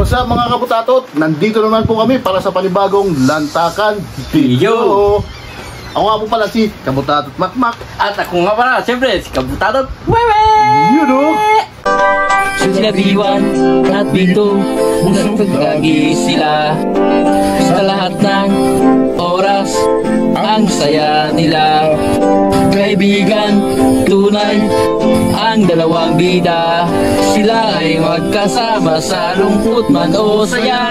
What's up mga kabutatot? Nandito naman po kami para sa panibagong Lantakan Video. Ako nga po pala si Kabutatot Makmak. At ako nga pala, siyempre, si Kabutatot Wewe! You know? Sila Biwan at Bito, nagpagagi sila. Sa lahat ng oras, ang saya nila. Kaibigan, tunay, ang dalawang bida. Sila ay magkasama sa lungkot man o saya.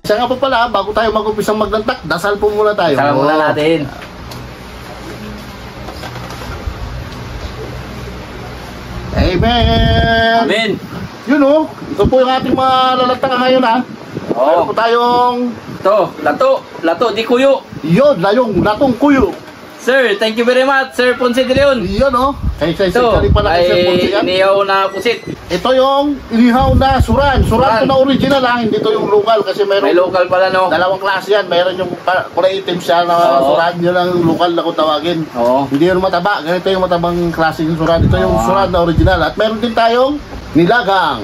Siya nga po pala, bago tayo mag-umpisang maglantak, dasal po muna tayo. Dasal muna natin. Amen! Amen! Yun o, ito po yung ating mga lalantakan ngayon ha. Meron po tayong... Ito, lato, di kuyo. Yun, layong latong kuyo. Sir, thank you very much, Sir Ponce de Leon. Yun o, Ito, kay pala kay Sir Ponce yan. inihaw na pusit. Ito yung inihaw na suran. Suran ko na original ha, hindi to yung local kasi May meron local pala, no? dalawang klase yan. Meron yung kulay itim siya na Oo. suran, yun ang local na kung tawagin. Oo. Hindi yung mataba, ganito yung matabang klase yung suran. Ito yung suran na original. At meron din tayong nilagang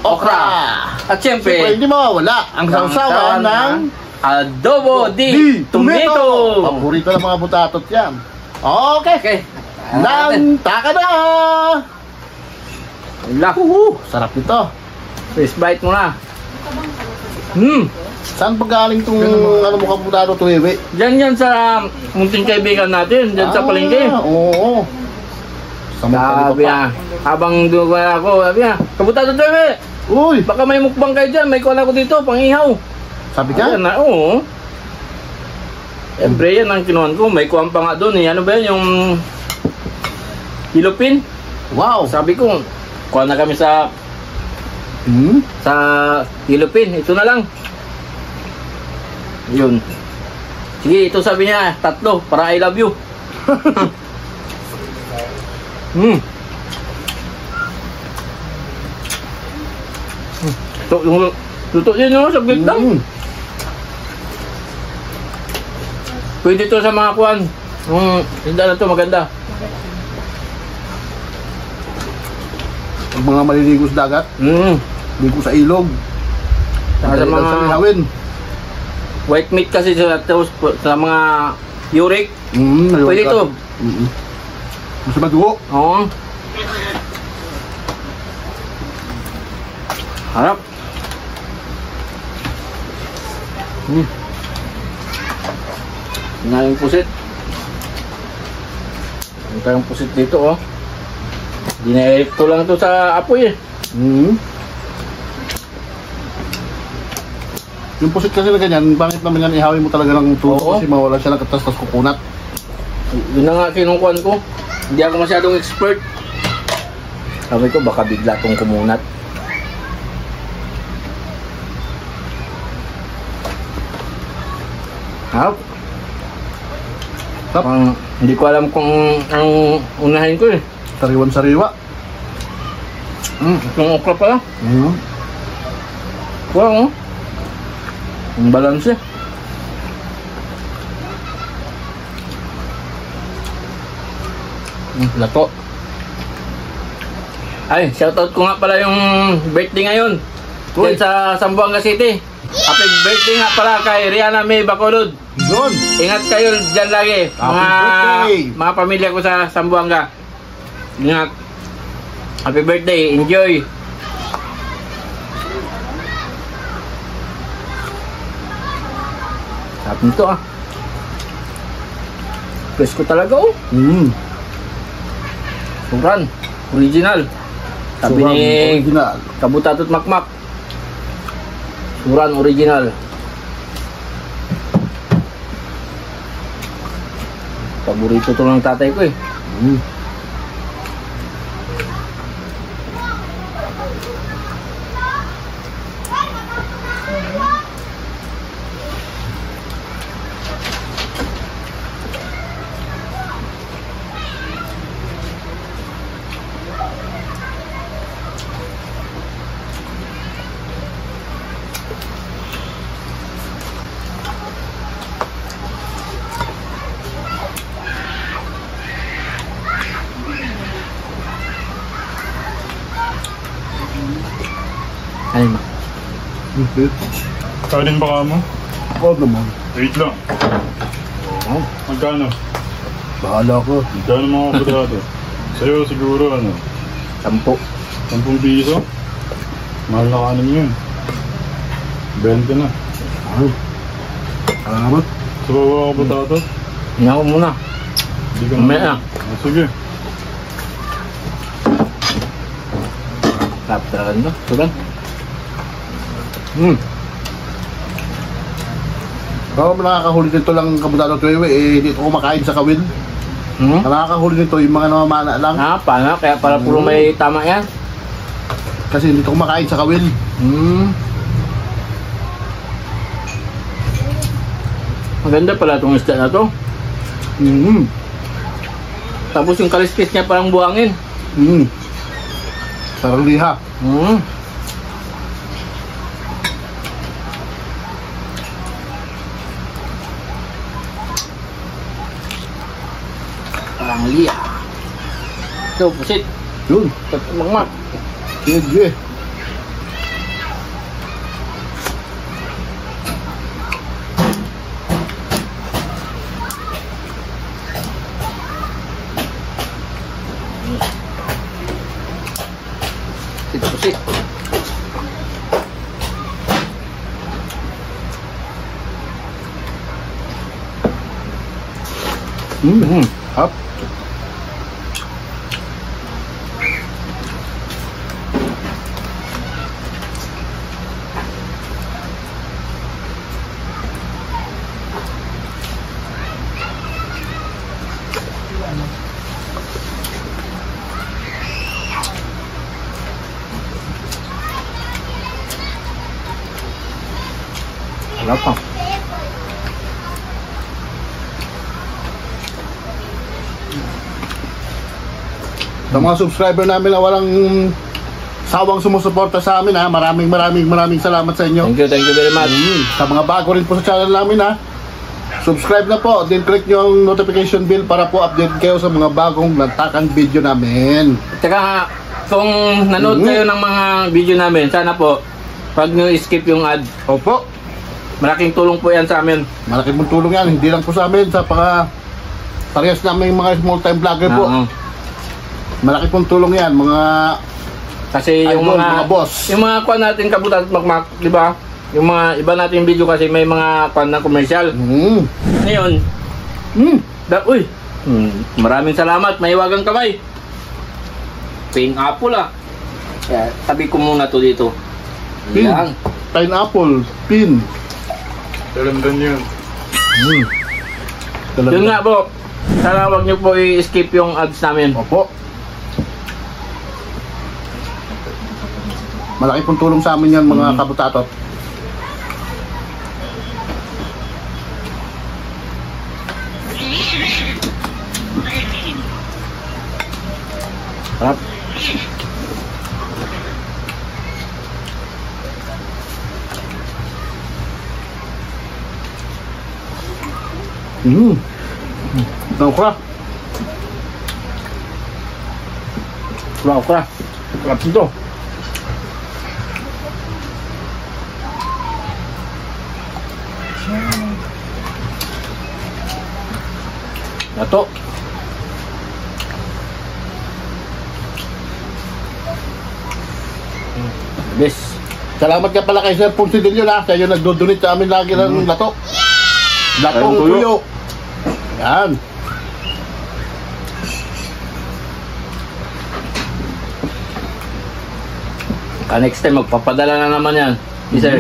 okra. At Siyempre, siyempre, hindi mawawala ang sausawan ng adobo di tomato. Paborito ng mga butatot yan. Okay. Okay. Lantaka na! Wala. Sarap nito. First bite mo na. Saan pa galing itong ano mo kabutado to, Ewe? Diyan sa munting kaibigan natin, diyan sa palengke. Oo. Sabi niya, habang duwa ako, sabi niya, Kabutatot Wewe, Uy! baka may mukbang kayo dyan, may kuwan ako dito, pangihaw. Sabi ka? Ayan na, oo. Siyempre yan ang kinuhan ko, may kuwan pa nga doon eh. Ano ba yan, yung hilupin? Wow! Sabi ko, kuwan na kami sa hilupin, ito na lang. Yun. Sige, ito sabi niya, 3 para I love you. Ito, yung luto din no, saglit lang. Pwede to sa mga kuwan. Tinda na to, maganda. Ang mga maliligo sa dagat, ligo sa ilog, Sa mga sa lihawin. white meat kasi sa mga uric. Pwede to. Mas madugo. Oo. Harap. Tingnan yung pusit. Tingnan tayong pusit dito, oh. Dinairip ko lang to sa apoy, eh. Yung pusit kasi na ganyan, bakit naman yan ihawin mo talaga ng tulo Oo. kasi mawala siya ng katas-tas kukunat. Yun na nga kinukuhan ko. Hindi ako masyadong expert. Sabi ko, baka bigla tong kumunat. Harap. Hindi ko alam kung ang unahin ko, eh. Sariwan-sariwa. Itong okra pala. Wow, oh. Ang balance, eh. Lato. Ay, shoutout ko nga pala yung birthday ngayon. Diyan sa Zamboanga City. Happy birthday nga pala kay Rihanna May Bacolod. Yun! Ingat kayo dyan lagi. Mga pamilya ko sa Zamboanga. Ingat. Happy birthday. Enjoy. Sarap nito, ah. Presko talaga, oh. Suran. Original. Sabi Suran, ni original. Kabutatot Makmak. Suran original. Paborito to ng tatay ko, eh. Kanin ba ka mo? Oo naman. Wait lang. Oo. Magkano? Bahala ko. Magkano mga kapudato? Sa'yo siguro ano? 10. 10 piso? Mahal na kanin yun. 20 na. Ay. Salamat. Sa baba kapudato? Hindi ako muna. Hindi ka Mamaya na. Ah, sige. Sarap talaga nito. Sugan. Ako nakakahuli nito lang kabutado tuwewe, dito kumakain sa kawin. Nakakahuli nito yung mga namamana lang. Paano? Kaya para puro may tama yan. Kasi dito kumakain sa kawin. Maganda pala itong isda na to. Tapos yung kaliskis niya parang buhangin. Sarang liha. Parang liya. Ito, pusit. Yun. Magmak. Sige. Ito, pusit. Up. Wala pa. Sa mga subscriber namin na walang sawang sumusuporta sa amin ha, maraming salamat sa inyo. Thank you very much. Sa mga bago rin po sa channel namin ha, subscribe na po, then click nyo ang notification bell para po update kayo sa mga bagong lantakan video namin. Tsaka kung nanood kayo ng mga video namin, sana po pag nyo skip yung ad, Opo, malaking tulong po yan sa amin. malaking pong tulong yan, hindi lang po sa amin, sa parehas namin mga small time vlogger po. Malaki pong tulong yan, mga Kasi yung idol, mga boss. yung mga kuha natin kabutat magmak, di ba? Yung mga iba nating video kasi may mga kuha na commercial. Ngayon, uy, maraming salamat, may wagang kamay. Pineapple Kaya tabi ko muna to dito. Pin, Yan. pineapple, pin. Talandan yun. Yun nga po, sana wag nyo po i-skip yung ads namin. Opo. Malaki pong tulong sa amin yan mga kabutatot. Sarap. Okra. Okra. Sarap ito. Dato. Yes. Salamat ka pala kay Sir Ponsidillo na. Siya yung nagdodonate sa amin lagi ng lato. Latong Tuyo. tuyo. Yan. Next time magpapadala na naman yan. Si Sir.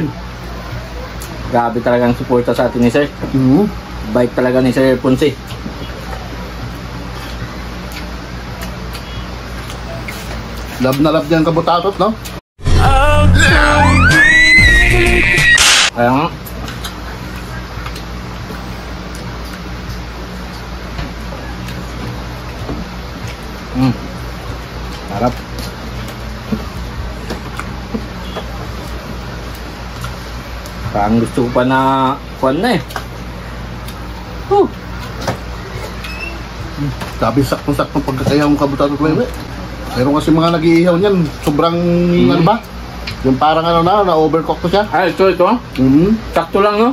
Grabe talagang suporta sa atin ni Sir. Bait talaga ni Sir Ponce. Love na love niyan kabutatot, no? Kaya nga. Harap. Parang gusto ko pa na kuwan na eh. Sabi saktong-saktong pagkakaya ng kabutatot, wewe. Pero kasi mga nag-iihaw niyan, sobrang ano ba? Yung parang ano na overcook ko siya. Ah, ito. Sakto lang, no?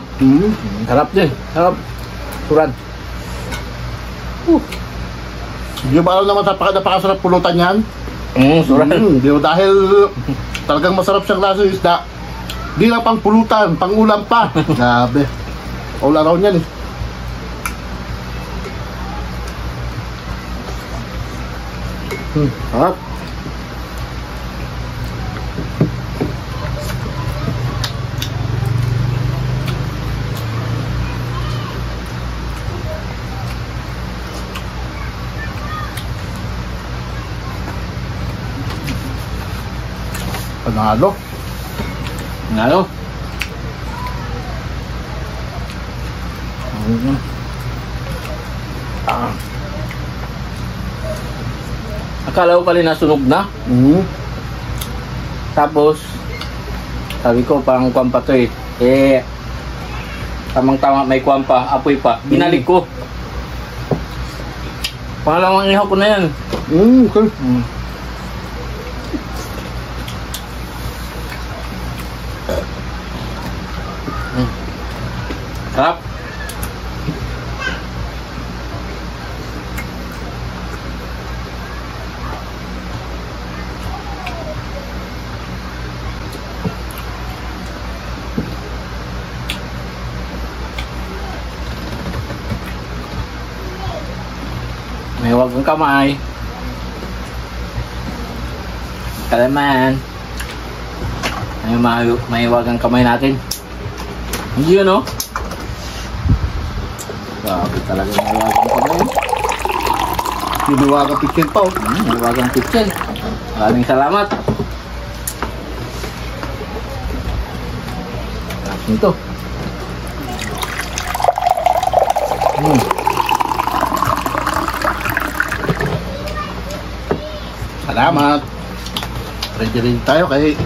Sarap din. Sarap. Suran. Hindi ba alam naman napakasarap pulutan yan? Suran. Di ba dahil talagang masarap siyang lasa yung isda. Di lang pang pulutan, pang ulam pa. Grabe. All around yan eh. Sarap. Panalo. Ngalo. Akala ko kanina sunog na. Tapos, sabi ko, parang kwampa to eh. Tamang-tama may kwampa, apoy pa. Binalik ko. Pangalawang ihaw ko na yan. Okay. Sarap. May huwag kang kamay. Kalaman. May huwag kang kamay natin. Hindi yun, no? Grabe talaga may huwag kang kamay. Pinuwagang pitchen pa oh. May huwag kang pitchen. Maraming salamat. Tapos nito. Salamat. Ready tayo kay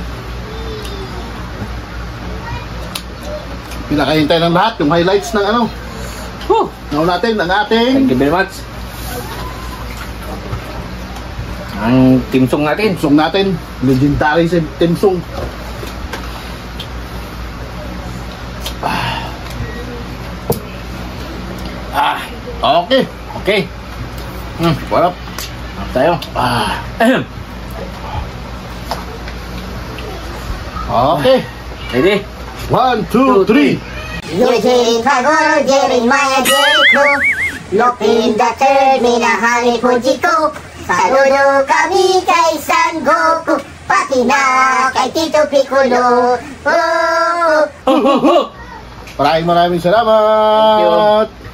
pinakahintay ng lahat yung highlights ng ano. Ngayon natin ang ating Thank you very much. Ang timsong natin. Timsong natin. Legendary si Timsong. Okay. Okay. Warap. Tayo. Okay. Ready? 1, 2, 3. Eugene Kagoro, Jeremiah Jericho, Lopin the minahali Fujiko. Saludo kami kay San Goku, pati na kay Tito Piccolo. Maraming salamat. Thank you.